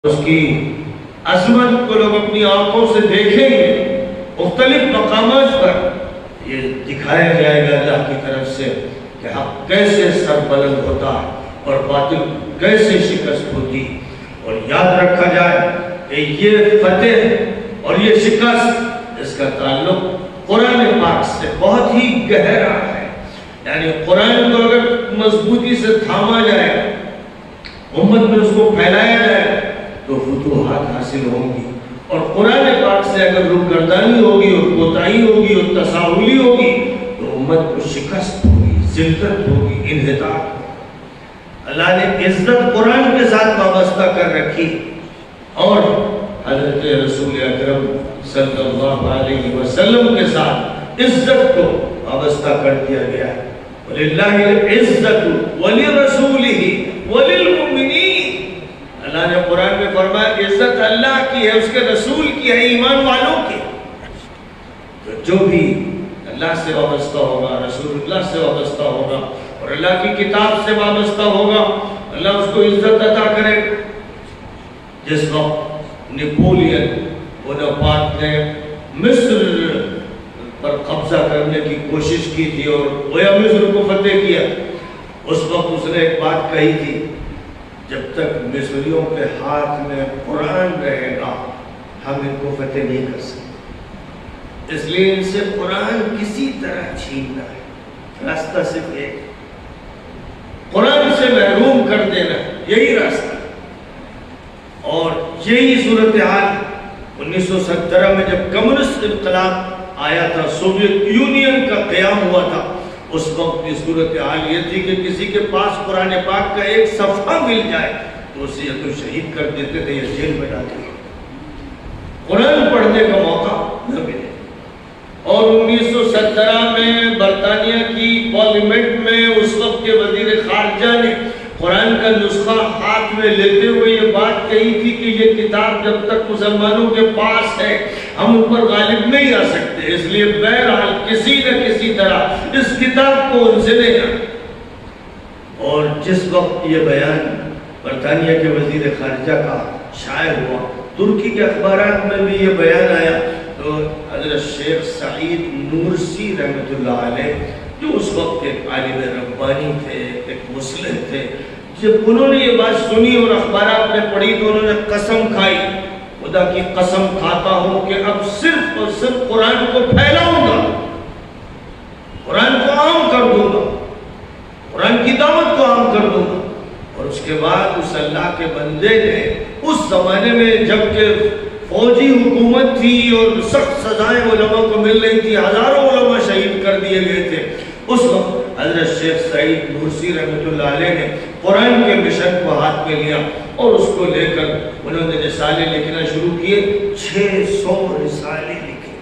اس کی عظمت کو لوگ اپنی آنکھوں سے دیکھیں گے. مختلف مقامات پر یہ دکھایا جائے گا اللہ کی طرف سے کہ حق کیسے سربلند ہوتا ہے اور باطل کیسے شکست ہوتی. اور یاد رکھا جائے کہ یہ فتح اور یہ شکست اس کا تعلق قرآن پاک سے بہت ہی گہرا ہے. یعنی قرآن کو اگر مضبوطی سے تھاما جائے، امت میں اس کو پھیلایا جائے تو فتوحات حاصل ہوں گی. اور قرآن پاک سے اگر روگردانی ہوگی اور کوتاہی ہوگی اور تساہلی ہوگی تو امت کو شکست ہوگی، ذلت ہوگی، انحطاط ہوگی. اللہ نے عزت قرآن کے ساتھ وابستہ کر رکھی اور حضرت رسول اکرم صلی اللہ علیہ وسلم کے ساتھ عزت کو وابستہ کر دیا گیا ہے. وَلِلَّهِ الْعِزَّةُ وَلِرَسُولِهِ وَلِلْمُؤْمِنِينَ. اللہ نے قرآن میں فرمایا کہ عزت اللہ کی ہے، اس کے رسول کی ہے، ایمان والوں کی. تو جو بھی اللہ سے وابستہ ہوگا، رسول اللہ سے وابستہ ہوگا اور اللہ کی کتاب سے وابستہ ہوگا، اللہ اس کو عزت عطا کرے. جس وقت نیپولین بوناپارٹ نے مصر پر قبضہ کرنے کی کوشش کی تھی اور گویا مصر کو فتح کیا، اس وقت اس نے ایک بات کہی تھی، جب تک مصریوں کے ہاتھ میں قرآن رہے گا ہم ان کو فتح نہیں کر سکتے. اس لیے ان سے قرآن کسی طرح چھیننا ہے. راستہ صرف ایک، قرآن سے محروم کر دینا، یہی راستہ. اور یہی صورتحال 1917 میں جب کمیونسٹ انقلاب آیا تھا، سوویت یونین کا قیام ہوا تھا، اس وقت کی صورتحال یہ تھی کہ کسی کے پاس قرآن پاک کا ایک صفحہ مل جائے تو اسے یا تو شہید کر دیتے تھے یا جیل میں ڈالتے تھے، قرآن پڑھنے کا موقع نہ ملے. اور 1917 میں برطانیہ کی پارلیمنٹ میں اس وقت کے وزیر خارجہ نے قرآن کا نسخہ ہاتھ میں لیتے ہوئے یہ بات کہی تھی کہ یہ کتاب جب تک مسلمانوں کے پاس ہے ہم ان پر غالب نہیں آ سکتے، اس لیے بہرحال کسی نہ کسی طرح اس کتاب کو ان سے لینا. اور جس وقت یہ بیان برطانیہ کے وزیر خارجہ کا شائع ہوا، ترکی کے اخبارات میں بھی یہ بیان آیا، تو حضرت شیخ سعید نورسی رحمۃ اللہ علیہ جو اس وقت ایک عالم ربانی تھے، ایک مصلح تھے، جب انہوں نے یہ بات سنی اور اخبارات میں پڑھی تو انہوں نے قسم کھائی، خدا کی قسم کھاتا ہوں کہ اب صرف اور صرف قرآن کو پھیلاؤں گا، قرآن کو عام کر دوں گا، قرآن کی دعوت کو عام کر دوں گا. اور اس کے بعد اس اللہ کے بندے نے اس زمانے میں جبکہ فوجی حکومت تھی اور سخت سزائیں علماء کو مل رہی تھی، ہزاروں علماء شہید کر دیے گئے تھے، اس وقت حضرت شیخ سعید نورسی رحمۃ اللہ علیہ نے قرآن کے مشن کو ہاتھ میں لیا اور اس کو لے کر انہوں نے رسالے لکھنا شروع کیے. 600 رسالے لکھے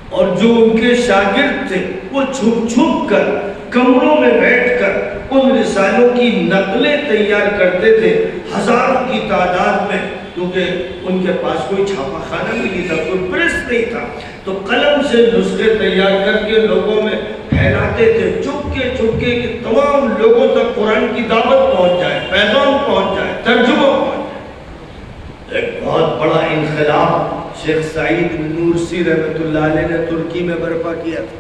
اور جو ان کے شاگرد تھے وہ چھپ چھپ کر کمروں میں بیٹھ کر ان رسالوں کی نقلیں تیار کرتے تھے، ہزاروں کی تعداد میں، کیونکہ ان کے پاس کوئی چھاپا خانہ بھی نہیں تھا، کوئی پریس نہیں تھا، تو قلم سے نسخے تیار کر کے لوگوں میں پھیلاتے تھے چپکے چپکے کہ تمام لوگوں تک قرآن کی دعوت پہنچ جائے، پیغام پہنچ جائے، ترجمہ پہنچ جائے. ایک بہت بڑا انقلاب شیخ سعید نورسی رحمۃ اللہ علیہ نے ترکی میں برپا کیا تھا.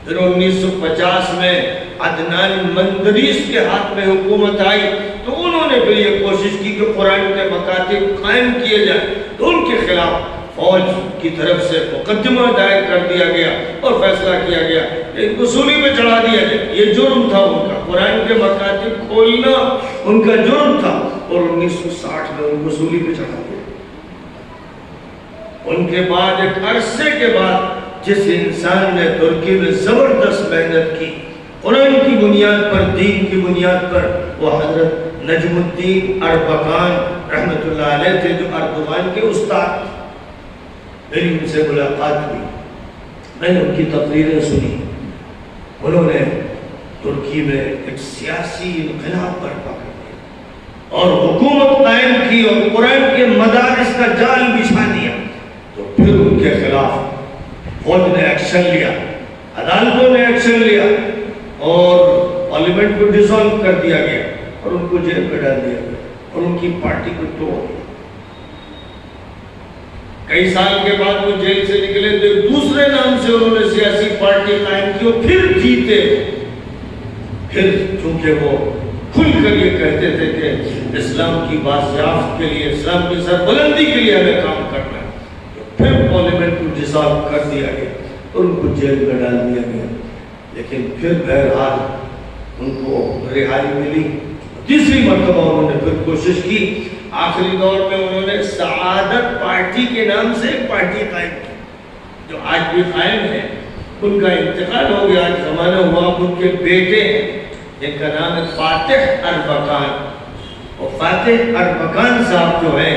پھر 1950 میں عدنان مندریس کے ہاتھ میں حکومت آئی تو انہوں نے بھی یہ کوشش کی کہ قرآن کے مکاتب قائم کیے جائیں، تو ان کے خلاف فوج کی طرف سے مقدمہ دائر کر دیا گیا اور فیصلہ کیا گیا کہ ان کو سولی میں چڑھا دیا جائے. یہ جرم تھا ان کا، قرآن کے مکاتب کھولنا ان کا جرم تھا، اور 1960 میں ان کو سولی پہ چڑھا دیا. ان کے بعد ایک عرصے کے بعد جس انسان نے ترکی میں زبردست محنت کی قرآن کی بنیاد پر، دین کی بنیاد پر، وہ حضرت نجم الدین اربکان رحمۃ اللہ علیہ تھے، جو اردوغان کے استاد. میری ان سے ملاقات ہوئی، میں نے ان کی تقریریں سنی. انہوں نے ترکی میں ایک سیاسی انقلاب برپا کر دیا اور حکومت قائم کی اور قرآن کے مدارس کا جال بچھا دیا. تو پھر ان کے خلاف فوج نے ایکشن لیا، عدالتوں نے ایکشن لیا اور پارلیمنٹ کو ڈیسالو کر دیا گیا اور ان کو جیل میں ڈال دیا گیا اور ان کی پارٹی کو توڑ دیا. کئی سال کے بعد وہ جیل سے نکلے تو دوسرے نام سے انہوں نے سیاسی پارٹی قائم کی اور پھر جیتے. پھر چونکہ وہ کھل کر یہ کہتے تھے کہ اسلام کی بازیافت کے لیے، اسلام کی سربلندی کے لیے ہمیں کام کرنا ہے، تو پھر پارلیمنٹ کو ڈسالو کر دیا گیا، ان کو جیل میں ڈال دیا گیا. لیکن پھر بہرحال ان کو رہائی ملی. تیسری مرتبہ انہوں نے پھر کوشش کی. آخری دور میں انہوں نے سعادت پارٹی کے نام سے ایک پارٹی قائم کی جو آج بھی قائم ہے. ان کا انتقال ہو گیا، زمانہ ہوا. ان کے بیٹے ہیں جن کا نام ہے فاتح اربکان. اور فاتح اربکان صاحب جو ہیں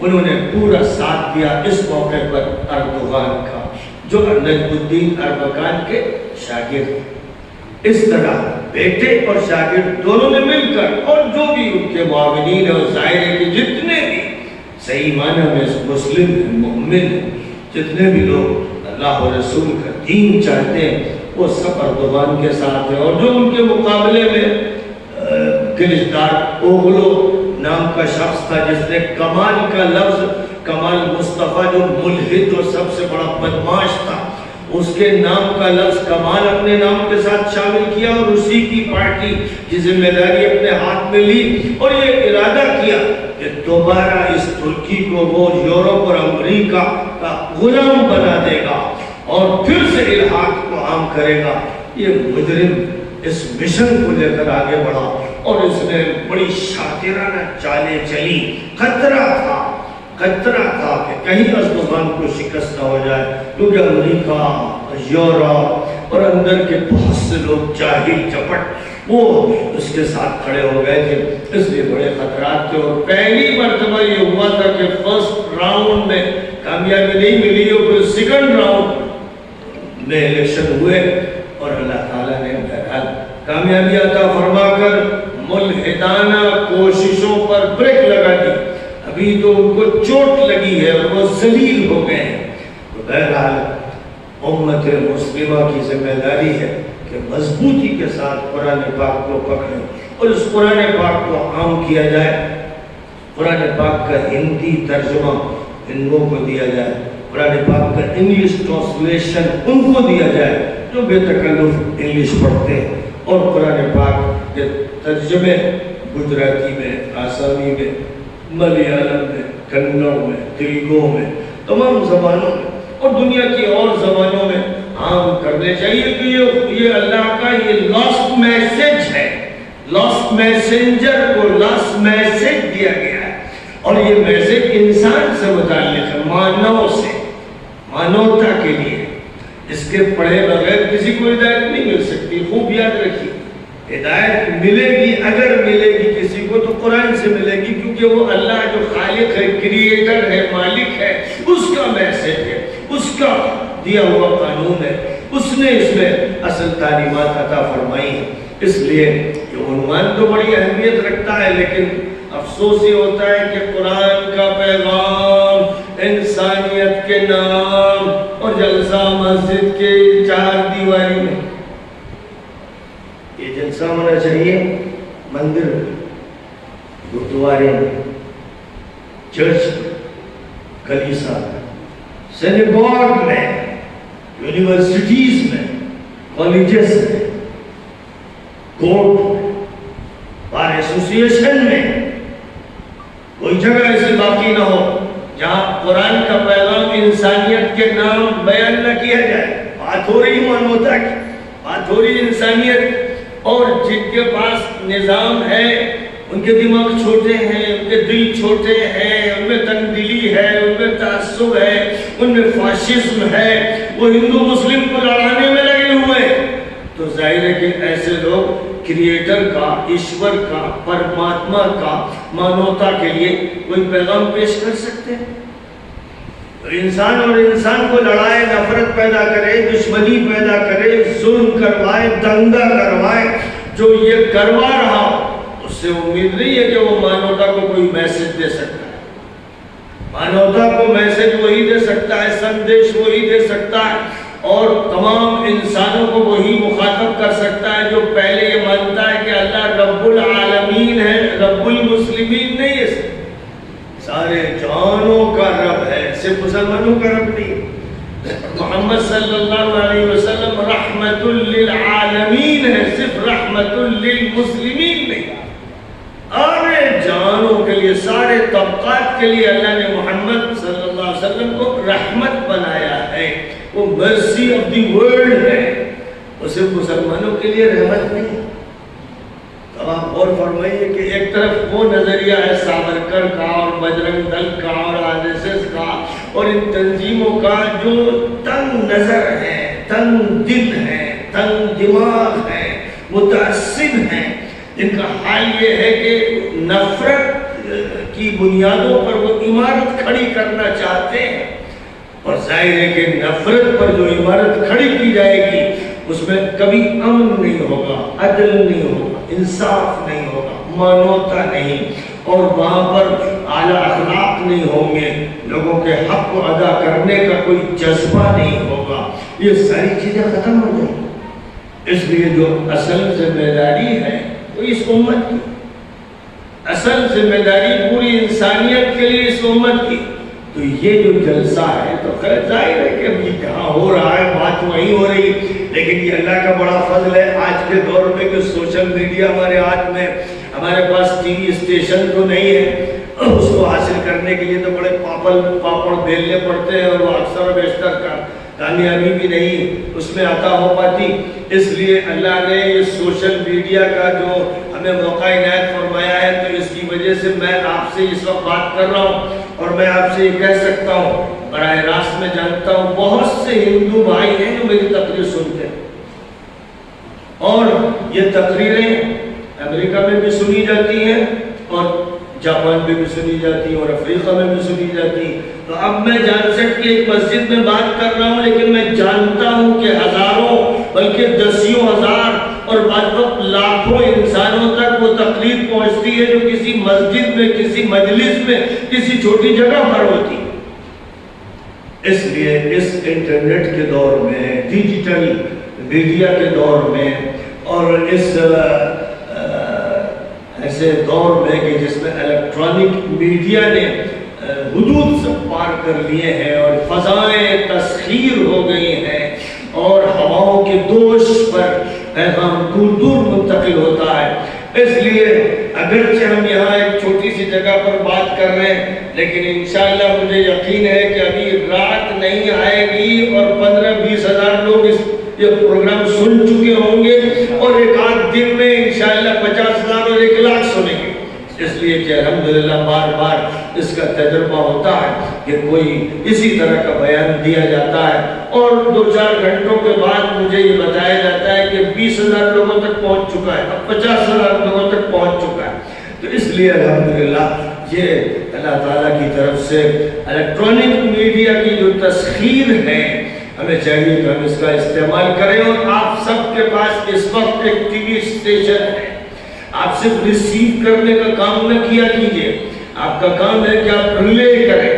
انہوں نے پورا ساتھ دیا اس موقع پر اردوغان کا، جو نجم الدین اربکان کے شاگرد ہیں. اس طرح بیٹے اور شاگرد دونوں نے مل کر، اور جو بھی ان کے معاونین اور ظاہر کے جتنے بھی صحیح معنی میں مسلم ہیں، مومن ہیں، جتنے بھی لوگ اللہ و رسول کا دین چاہتے ہیں، وہ سب اردوغان کے ساتھ ہیں. اور جو ان کے مقابلے میں کلچدار اوغلو نام کا شخص تھا جس نے کمال کا لفظ، کمال مصطفیٰ جو ملحد اور سب سے بڑا بدماش تھا، اس کے نام کا لفظ کمال اپنے نام کے ساتھ شامل کیا اور اسی کی پارٹی کی ذمہ داری اپنے ہاتھ میں لی اور یہ ارادہ کیا کہ دوبارہ اس ترکی کو وہ یورپ اور امریکہ کا غلام بنا دے گا اور پھر سے الحاق کو عام کرے گا. یہ مجرم اس مشن کو لے کر آگے بڑھا اور اس نے بڑی شاطرانہ چالیں چلی. خطرہ تھا کہ کہیں اردوغان کو شکست نہ ہو جائے، کیونکہ امریکہ، یورپ اور اندر کے بہت سے لوگ جاہل چپٹ وہ اس کے ساتھ کھڑے ہو گئے تھے. اس لیے بڑے خطرات تھے. اور پہلی مرتبہ یہ ہوا تھا کہ فرسٹ راؤنڈ میں کامیابی نہیں ملی اور پھر سیکنڈ راؤنڈ میں الیکشن ہوئے اور اللہ تعالیٰ نے بہرحال کامیابی عطا فرما کر ملحدانہ کوششوں پر بریک لگا دی. ابھی تو ان کو چوٹ لگی ہے اور وہ ذلیل ہو گئے ہیں. تو بہرحال امت مسلمہ کی ذمہ داری ہے کہ مضبوطی کے ساتھ قرآن پاک کو پکڑیں اور اس قرآن پاک کو عام کیا جائے. قرآن پاک کا ہندی ترجمہ ہندوؤں کو دیا جائے، قرآن پاک کا انگلش ٹرانسلیشن ان کو دیا جائے جو بے تکلف انگلش پڑھتے ہیں، اور قرآن پاک کے ترجمے گجراتی میں، آسامی میں، ملیالم میں، کنڑ میں، تیلگو میں، تمام زبانوں میں اور دنیا کی اور زبانوں میں عام کرنے چاہیے کہ یہ اللہ کا یہ لاسٹ میسج ہے. لاسٹ میسنجر کو لاسٹ میسج دیا گیا ہے اور یہ میسج انسان سے متعلق ہے، مانو سے، مانوتا کے لیے. اس کے پڑھے بغیر کسی کو ہدایت نہیں مل سکتی. خوب یاد رکھیے، ہدایت ملے گی اگر ملے گی کسی کو تو قرآن سے ملے گی، کیونکہ وہ اللہ جو خالق ہے، کریٹر ہے، مالک ہے، اس کا میسج ہے، اس کا دیا ہوا قانون ہے. اس نے اس میں اصل تعلیمات عطا فرمائی ہیں. اس لیے یہ عنوان تو بڑی اہمیت رکھتا ہے، لیکن افسوس یہ ہوتا ہے کہ قرآن کا پیغام انسانیت کے نام اور جلسہ مسجد کے چار دیواری میں. یہ جلسہ ہونا چاہیے مندر میں، گردوارے میں، چرچ میں، کلیسا میں، سینیگاگ میں، یونیورسٹیز میں، کالجز میں، کورٹ میں، بار ایسوسیشن میں. کوئی جگہ ایسی باقی نہ ہو جہاں قرآن کا پیغام انسانیت کے نام بیان نہ کیا جائے. بات ہو رہی مانوتا کی، بات ہو رہی انسانیت. اور جن کے پاس نظام ہے ان کے دماغ چھوٹے ہیں، ان کے دل چھوٹے ہیں، ان میں تنگ-دلی ہے، ان میں تعصب ہے، ان میں فاشزم ہے، وہ ہندو مسلم کو لڑانے میں لگے ہوئے. تو ظاہر ہے کہ ایسے لوگ کریٹر کا، ایشور کا، پرماتما کا، مانوتا کے لیے کوئی پیغام پیش کر سکتے ہیں؟ انسان اور انسان کو لڑائے، نفرت پیدا کرے، دشمنی پیدا کرے، ظلم کروائے، دنگا کروائے. جو یہ کروا رہا اس سے امید نہیں ہے کہ وہ مانوتا کو کوئی میسج دے سکتا ہے. مانوتا کو میسج وہی دے سکتا ہے، سندیش وہی دے سکتا ہے اور تمام انسانوں کو وہی مخاطب کر سکتا ہے جو پہلے یہ مانتا ہے کہ اللہ رب العالمین ہے، رب المسلمین نہیں ہے. سارے جانوں کا رب ہے، صرف مسلمانوں کا رب نہیں۔ محمد صلی اللہ علیہ وسلم رحمت للعالمین ہے، صرف رحمت للمسلمین نہیں۔ سارے جانوں کے لیے، سارے طبقات کے لیے اللہ نے محمد صلی اللہ علیہ وسلم کو رحمت بنایا ہے، وہ مرسی آف دی ورلڈ ہے، وہ صرف مسلمانوں کے لیے رحمت نہیں۔ اب آپ غور فرمائیے کہ ایک طرف وہ نظریہ ہے ساورکر کا اور بجرنگ دل کا اور RSS کا اور ان تنظیموں کا جو تنگ نظر ہے، تنگ دل ہے، تنگ دماغ ہے، متعصب ہیں، جن کا حال یہ ہے کہ نفرت کی بنیادوں پر وہ عمارت کھڑی کرنا چاہتے ہیں، اور ظاہر ہے کہ نفرت پر جو عمارت کھڑی کی جائے گی اس میں کبھی امن نہیں ہوگا، عدل نہیں ہوگا، انصاف نہیں ہوگا، مانوتا نہیں، اور وہاں پر اعلیٰ اخلاق نہیں ہوں گے، لوگوں کے حق کو ادا کرنے کا کوئی جذبہ نہیں ہوگا، یہ ساری چیزیں ختم ہو جائیں گی۔ اس لیے جو اصل ذمہ داری ہے وہ اس امت کی، اصل ذمہ داری پوری انسانیت کے لیے اس امت کی۔ تو یہ جو جلسہ ہے تو خیر ظاہر ہے کہ ابھی کہاں ہو رہا ہے، بات وہیں ہو رہی، لیکن یہ اللہ کا بڑا فضل ہے آج کے دور میں کہ سوشل میڈیا ہمارے ہاتھ میں، ہمارے پاس ٹی وی اسٹیشن تو نہیں ہے، اس کو حاصل کرنے کے لیے تو بڑے پاپڑ بیلنے پڑتے ہیں، اور وہ اکثر و بیشتر کا کامیابی بھی نہیں اس میں عطا ہو پاتی۔ اس لیے اللہ نے یہ سوشل میڈیا کا جو ہمیں موقع عنایت فرمایا ہے، تو اس کی وجہ سے میں آپ سے اس وقت بات کر رہا ہوں، اور میں آپ سے یہ کہہ سکتا ہوں، براہ راست میں جانتا ہوں بہت سے ہندو بھائی ہیں جو میری تقریر سنتے ہیں، اور یہ تقریریں امریکہ میں بھی سنی جاتی ہیں، اور جاپان میں بھی سنی جاتی ہیں، اور افریقہ میں بھی سنی جاتی ہیں۔ تو اب میں جان سکتا کہ ایک مسجد میں بات کر رہا ہوں، لیکن میں جانتا ہوں کہ ہزاروں بلکہ دسیوں ہزار اور بعض وقت لاکھوں انسانوں تک وہ تقریر پہنچتی ہے جو کسی مسجد میں، کسی مجلس میں، کسی چھوٹی جگہ پر ہوتی ہے۔ اس لیے اس انٹرنیٹ کے دور میں، ڈیجیٹل میڈیا کے دور میں، اور اس ایسے دور میں کہ جس میں الیکٹرانک میڈیا نے حدود سے پار کر لیے ہیں اور فضائیں تسخیر ہو گئی ہیں، اور ہواؤں کے دوش پر پیغام دور دور منتقل ہوتا ہے، اس لیے اگرچہ ہم یہاں ایک چھوٹی سی جگہ پر بات کر رہے ہیں، لیکن انشاءاللہ مجھے یقین ہے کہ ابھی رات نہیں آئے گی اور 15-20 ہزار لوگ اس یہ پروگرام سن چکے ہوں گے، اور ایک آدھ دن میں انشاءاللہ 50,000 اور 1,00,000 سنیں گے۔ اس لیے کہ الحمدللہ بار بار اس کا تجربہ ہوتا ہے کہ کوئی اسی طرح کا بیان دیا جاتا ہے، اور 2-4 گھنٹوں کے بعد مجھے یہ بتایا جاتا ہے کہ 20,000 لوگوں تک پہنچ چکا ہے، اب 50,000 لوگوں تک پہنچ چکا ہے۔ تو اس لیے الحمدللہ یہ اللہ تعالیٰ کی طرف سے الیکٹرانک میڈیا کی جو تسخیر ہے، ہمیں چاہیے کہ ہم اس کا استعمال کریں، اور آپ سب کے پاس اس وقت ایک ٹی وی اسٹیشن ہے، آپ صرف ریسیو کرنے کا کام نہ کیا کیجئے، آپ کا کام ہے کہ آپ ریلے کریں،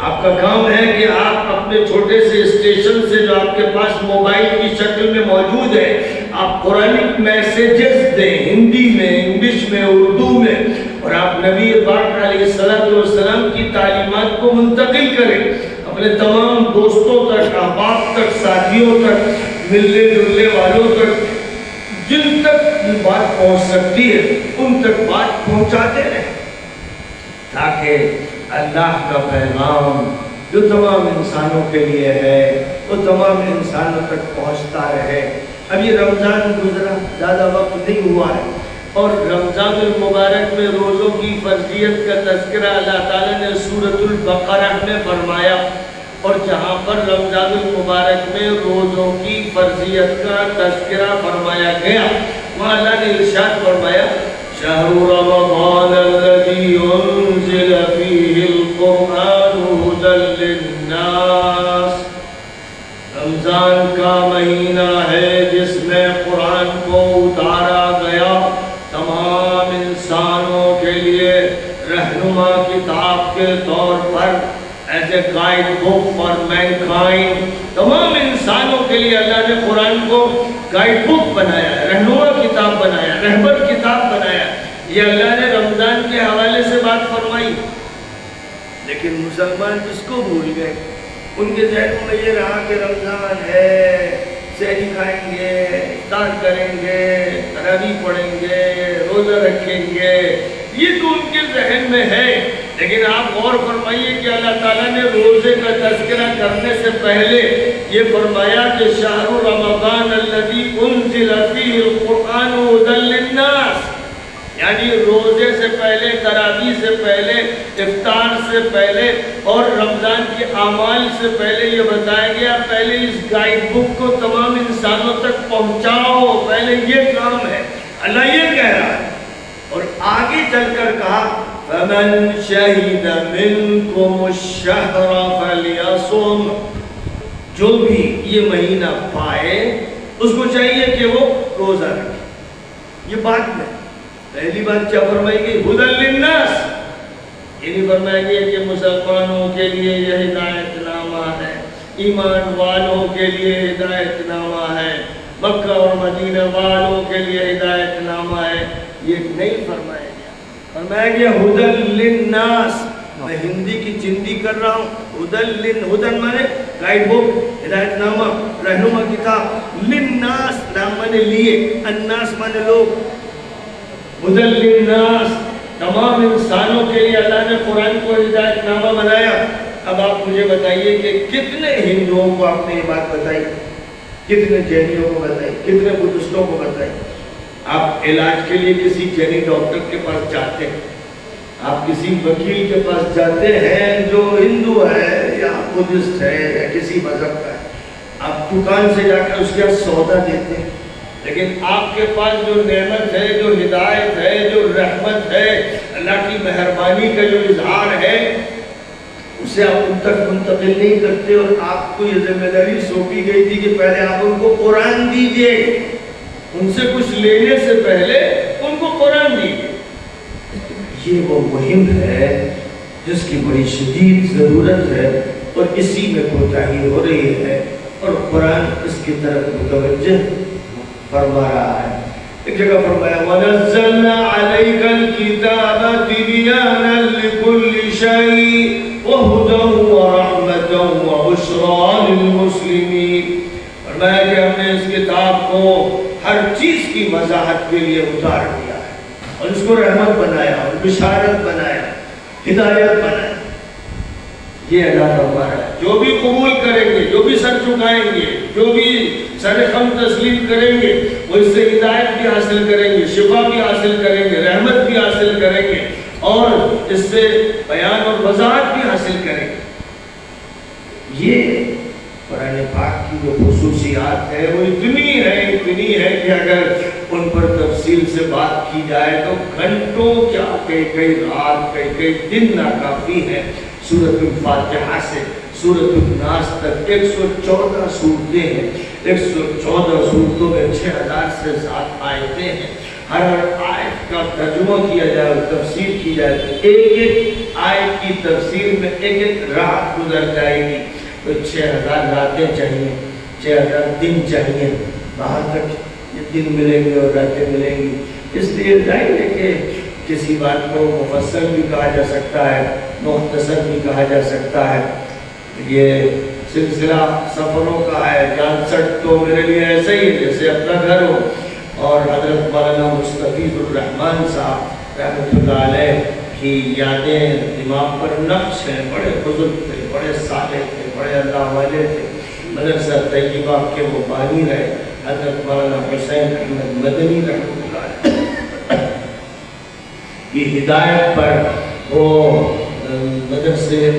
آپ کا کام ہے کہ آپ اپنے چھوٹے سے اسٹیشن سے جو آپ کے پاس موبائل کی شکل میں موجود ہے، آپ قرآنک میسیجز دیں، ہندی میں، انگلش میں، اردو میں، اور آپ نبی پاک علیہ السلام کی تعلیمات کو منتقل کریں اپنے تمام دوستوں تک، احباب تک، ساتھیوں تک، ملنے جلنے والوں تک، جن تک یہ بات پہنچ سکتی ہے ان تک بات پہنچاتے رہیں، تاکہ اللہ کا پیغام جو تمام انسانوں کے لیے ہے وہ تمام انسانوں تک پہنچتا رہے۔ اب یہ رمضان گزرا، زیادہ وقت نہیں ہوا ہے، اور رمضان المبارک میں روزوں کی فرضیت کا تذکرہ اللہ تعالیٰ نے سورۃ البقرہ میں فرمایا، اور جہاں پر رمضان المبارک میں روزوں کی فرضیت کا تذکرہ فرمایا گیا، وہاں اللہ نے ارشاد فرمایا شہر رمضان الذی انزل فیہ القرآن ھدی للناس، رمضان کا مہینہ ہے جس میں قرآن کو اتارا گیا تمام انسانوں کے لیے رہنما کتاب کے طور پر، as a guide book for mankind, تمام انسانوں کے لیے اللہ نے قرآن کو گائیڈ بک بنایا ہے، رہنما کتاب بنایا، رہبر کتاب بنایا۔ یہ اللہ نے رمضان کے حوالے سے بات فرمائی، لیکن مسلمان اس کو بھول گئے. ان کے ذہنوں میں یہ رہا کہ رمضان ہے، سحری کھائیں گے، افطار کریں گے، تراویح پڑھیں گے، روزہ رکھیں گے، یہ تو ان کے ذہن میں ہے. لیکن آپ غور فرمائیے کہ اللہ تعالیٰ نے روزے کا تذکرہ کرنے سے پہلے یہ فرمایا کہ شہر رمضان الذی انزل فیہ القرآن ھدی للناس، یعنی روزے سے پہلے، تراویح سے پہلے، افطار سے پہلے اور رمضان کے اعمال سے پہلے یہ بتایا گیا پہلے اس گائیڈ بک کو تمام انسانوں تک پہنچاؤ، پہلے یہ کام ہے. اللہ یہ کہہ رہا ہے اور آگے چل کر کہا فَمَنْ شَهِدَ مِنْكُمُ الشَّهْرَ فَلْيَصُمْ، جو بھی یہ مہینہ پائے اس کو چاہیے کہ وہ روزہ رکھے. یہ بات میں پہلی بات کیا فرمائی گئی؟ ھدی للناس. یہ نہیں فرمایا گیا کہ مسلمانوں کے لیے یہ ہدایت نامہ ہے، ایمان والوں کے لیے ہدایت نامہ ہے، مکہ اور مدینہ والوں کے لیے ہدایت نامہ ہے. یہ نہیں فرمایا گیا. فرمایا گیا ھدی للناس. میں ہندی کی چندی کر رہا ہوں. ھدی مانے گائیڈ بک، ہدایت نامہ، رہنما کتاب. للناس نام مانے لیے، الناس مانے لوگ. ھدی للناس تمام انسانوں کے لیے اللہ نے قرآن کو ہدایت نامہ بنایا. اب آپ مجھے بتائیے کہ کتنے ہندوؤں کو آپ نے یہ بات بتائی، کتنے جینیوں کو بتائی، کتنے بدھسٹوں کو بتائی. آپ علاج کے لیے کسی جینی ڈاکٹر کے پاس جاتے ہیں، آپ کسی وکیل کے پاس جاتے ہیں جو ہندو ہے یا بدھسٹ ہے یا کسی مذہب کا ہے، آپ دکان سے جا کر اس کا سودا دیتے ہیں. لیکن آپ کے پاس جو نعمت ہے، جو ہدایت ہے، جو رحمت ہے، اللہ کی مہربانی کا جو اظہار ہے، اسے آپ ان تک منتقل نہیں کرتے. اور آپ کو یہ ذمہ داری سونپی گئی تھی کہ پہلے آپ ان کو قرآن دیجئے، ان سے کچھ لینے سے پہلے ان کو قرآن دیجئے. یہ وہ مہم ہے جس کی بڑی شدید ضرورت ہے اور اسی میں کوتاہی ہو رہی ہے اور قرآن اس کی طرف متوجہ فرما رہا ہے. ایک جگہ فرمایا وَنَزَّلْنَا عَلَيْكَ الْكِتَابَ تِبْيَانًا لِكُلِّ شَيْءٍ وَهُدًى وَرَحْمَةً وَبُشْرَىٰ لِلْمُسْلِمِينَ. فرمایا کہ ہم نے اس کتاب کو ہر چیز کی وضاحت کے لیے اتار دیا ہے اور اس کو رحمت بنایا اور بشارت بنایا، ہدایت بنایا. یہ اللہ فرما رہا ہے جو بھی قبول کریں گے، جو بھی سر جھکائیں گے، جو بھی سر خم تسلیم کریں گے، وہ اس سے ہدایت بھی حاصل کریں گے، شفا بھی حاصل کریں گے، رحمت بھی حاصل کریں گے اور اس سے بیان اور وضاحت بھی حاصل کریں گے. یہ قرآن پاک کی جو خصوصیات ہے وہ اتنی ہے کہ اگر ان پر تفصیل سے بات کی جائے تو گھنٹوں کیا کئی رات کئی دن ناکافی ہے. سورۃ الفاتحہ سے سورۃ الناس تک 114 صورتیں ہیں. 114 صورتوں میں 6000 سے زیادہ آیتیں ہیں. ہر آیت کا ترجمہ کیا جائے اور تفسیر کی جائے تو ایک آیت کی تفسیر میں ایک رات گزر جائے گی. تو 6000 راتیں چاہیے، 6000 دن چاہیے، وہاں تک یہ دن ملیں گے اور راتیں ملیں گی. اس لیے ظاہر ہے کہ کسی بات کو مفصل بھی کہا جا سکتا ہے، مختصر بھی کہا جا سکتا ہے. یہ سلسلہ سفروں کا ہے. جانسٹ تو میرے لیے ایسا ہی ہے جیسے اپنا گھر ہو. اور حضرت مولانا مستفیض الرحمن صاحب رحمۃ اللہ علیہ کی یادیں دماغ پر نقش ہیں. بڑے بزرگ تھے، بڑے صالح تھے، بڑے اللہ والے تھے. مدرسہ طیبہ کے وہ بانی رہے حضرت مولانا حسین احمد مدنی رحمۃ اللہ علیہ کی ہدایت پر وہ مدرسے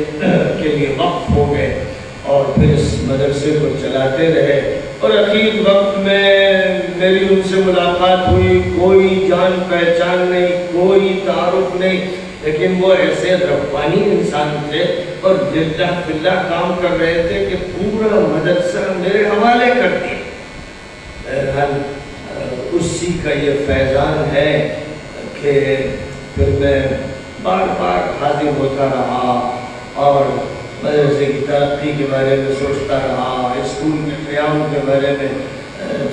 کے لیے وقف ہو گئے اور پھر اس مدرسے کو چلاتے رہے. اور اخیر وقت میں میری ان سے ملاقات ہوئی، کوئی جان پہچان نہیں، کوئی تعارف نہیں، لیکن وہ ایسے ربانی انسان تھے اور للہ فی اللہ کام کر رہے تھے کہ پورا مدرسہ میرے حوالے کر دیا. بہرحال اسی کا یہ فیضان ہے کہ پھر میں بار بار حاضر ہوتا رہا اور مدرسے کی ترقی کے بارے میں سوچتا رہا، اسکول کے قیام کے بارے میں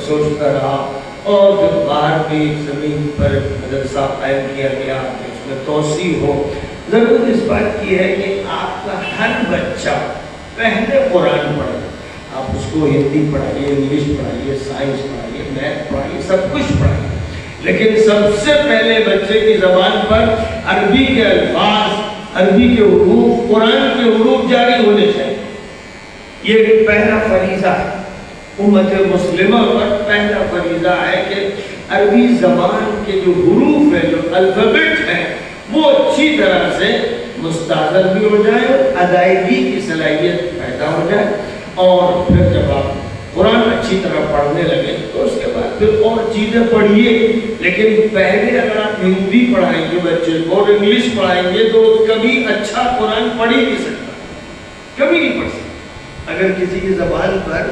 سوچتا رہا. اور پھر باہر بھی زمین پر مدرسہ قائم کیا گیا، اس میں توسیع ہو. ضرورت اس بات کی ہے کہ آپ ہر بچہ پہلے قرآن پڑھے. آپ اس کو ہندی پڑھائیے، انگلش پڑھائیے، سائنس پڑھائیے، میتھ پڑھائیے، سب کچھ پڑھائیے، لیکن سب سے پہلے بچے کی زبان پر عربی کے الفاظ، عربی کے حروف، قرآن کے حروف جاری ہونے چاہیے. یہ پہلا فریضہ ہے امت مسلمہ پر. پہلا فریضہ ہے کہ عربی زبان کے جو حروف ہیں، جو الفابیٹ ہیں، وہ اچھی طرح سے مستعمل بھی ہو جائے اور ادائیگی کی صلاحیت پیدا ہو جائے. اور پھر جب آپ قرآن اچھی طرح پڑھنے لگے تو اس کے بعد پھر اور چیزیں پڑھیے. لیکن پہلے اگر آپ ہندی پڑھائیں گے بچے کو اور انگلش پڑھائیں گے تو کبھی اچھا قرآن پڑھ ہی نہیں سکتا، کبھی نہیں پڑھ سکتا. اگر کسی کی زبان پر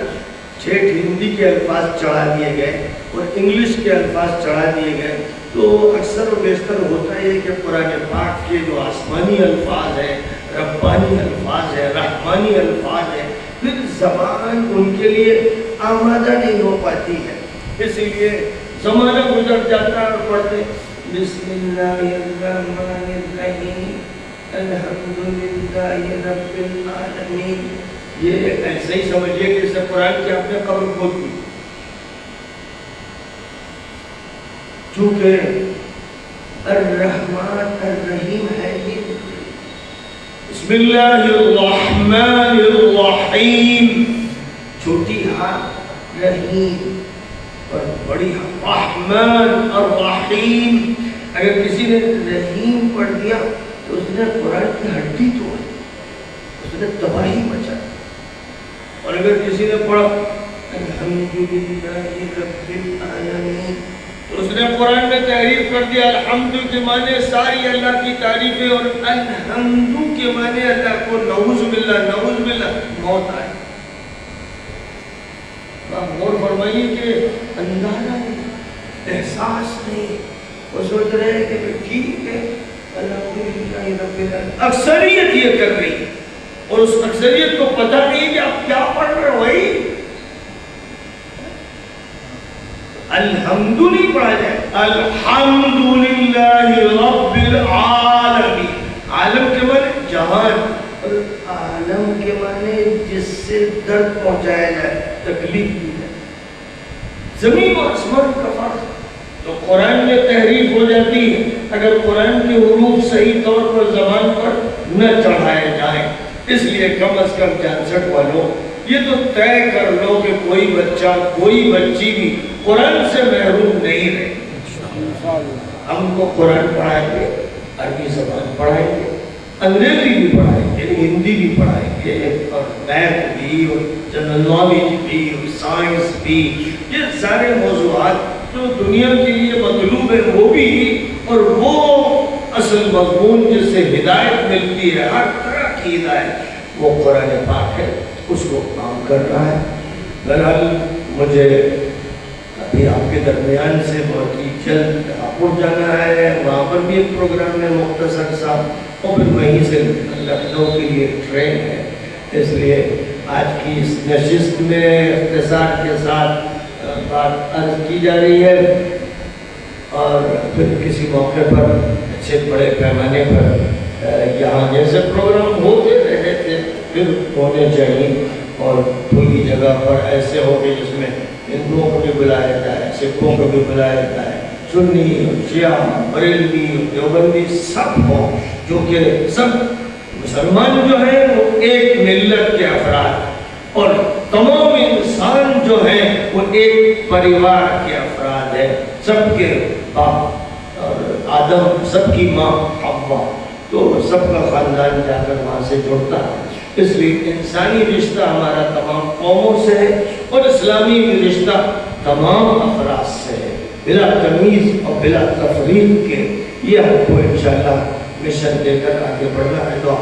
ٹھیٹ ہندی کے الفاظ چڑھا دیے گئے اور انگلش کے الفاظ چڑھا دیے گئے تو اکثر و بیشتر ہوتا ہے کہ قرآن پاک کے جو آسمانی الفاظ ہیں، ربانی الفاظ ہیں، رحمانی الفاظ ہیں، پھر زبان ان کے لیے آمادہ نہیں ہو پاتی ہے. اسی لیے زمانہ گزر جاتا ہے اور پڑھتے بسم اللہ الرحمن الرحیم الحمدللہ رب العالمین. یہ ایسے ہی سمجھیے کہ اس سے قرآن کی آپ نے قبر کھود دی. چونکہ الرحمن الرحیم ہے یہ بسم اللہ الرحمن الرحیم، چھوٹی ہاں رحیم اور بڑی ہاں رحمن الرحیم. اگر کسی نے رحیم پڑھ دیا تو اس نے قرآن کی ہڈی توڑ، اس نے تباہی مچا. اور اگر کسی نے پڑھا الحمدللہ رب العالمین تو اس نے قرآن میں تحریف کر دیا. الحمد کے معنی ساری اللہ کی تعریفیں اور الحمد کے معنی اللہ کو نعوذ باللہ موت آئے. غور فرمائیے کہ اندازہ نہیں، احساس نہیں. وہ سوچ رہے ہیں کہ ٹھیک ہے الحمدللہ رب العالمین. اکثریت یہ کر رہی ہے اور اس اکثریت کو پتہ نہیں کہ آپ کیا پڑھ رہے ہو. وہی الحمد نہیں پڑھا جائے، الحمدللہ رب العالمین. عالم کے معنی جہان اور عالم کے معنی جس سے درد پہنچایا جائے، تکلیف دی جائے. زمین و آسمان کا فرق. تو قرآن میں تحریف ہو جاتی ہے اگر قرآن کے حروف صحیح طور پر زبان پر نہ چڑھائے جائیں. اس لیے کم از کم 66 والوں یہ تو طے کر لو کہ کوئی بچہ کوئی بچی بھی قرآن سے محروم نہیں رہے. ہم کو قرآن پڑھائیں گے، عربی زبان پڑھائیں گے، انگریزی بھی پڑھائیں گے، ہندی بھی پڑھائیں گے، اور میتھ بھی، اور جنرل نالج بھی، اور سائنس بھی. یہ سارے موضوعات جو دنیا کے لیے مطلوب ہے وہ بھی، اور وہ اصل مضمون جس سے ہدایت ملتی ہے، ہر طرح کی ہدایت، وہ قرآن پاک ہے. اس کو کام کر رہا ہے. بہرحال مجھے ابھی آپ کے درمیان سے بہت ہی جلد ہاپوڑ جانا ہے. وہاں پر بھی ایک پروگرام ہے مختصر سا، اور پھر وہیں سے لکھنؤ کے لیے ٹرین ہے. اس لیے آج کی اس نشست میں اختصار کے ساتھ بات عرض کی جا رہی ہے، اور پھر کسی موقع پر اچھے بڑے پیمانے پر یہاں جیسے پروگرام ہوتے رہے تھے پھر ہونے چاہیے. اور کوئی جگہ پر ایسے ہو کہ جس میں ہندوؤں کو بھی بلایا جائے، سکھوں کو بھی بلایا جائے، سنی شیعہ بریلوی دیوبندی سب ہوں، جو کہ سب مسلمان جو ہیں وہ ایک ملت کے افراد، اور تمام انسان جو ہیں وہ ایک پریوار کے افراد ہیں. سب کے باپ اور آدم، سب کی ماں حوا، تو سب کا خاندان جا کر وہاں سے جڑتا ہے. اس لیے انسانی رشتہ ہمارا تمام قوموں سے ہے اور اسلامی رشتہ تمام افراد سے ہے، بلا تمیز اور بلا تفریق کے. یہ ہم کو انشاءاللہ مشن دے کر آگے بڑھنا ہے. دعا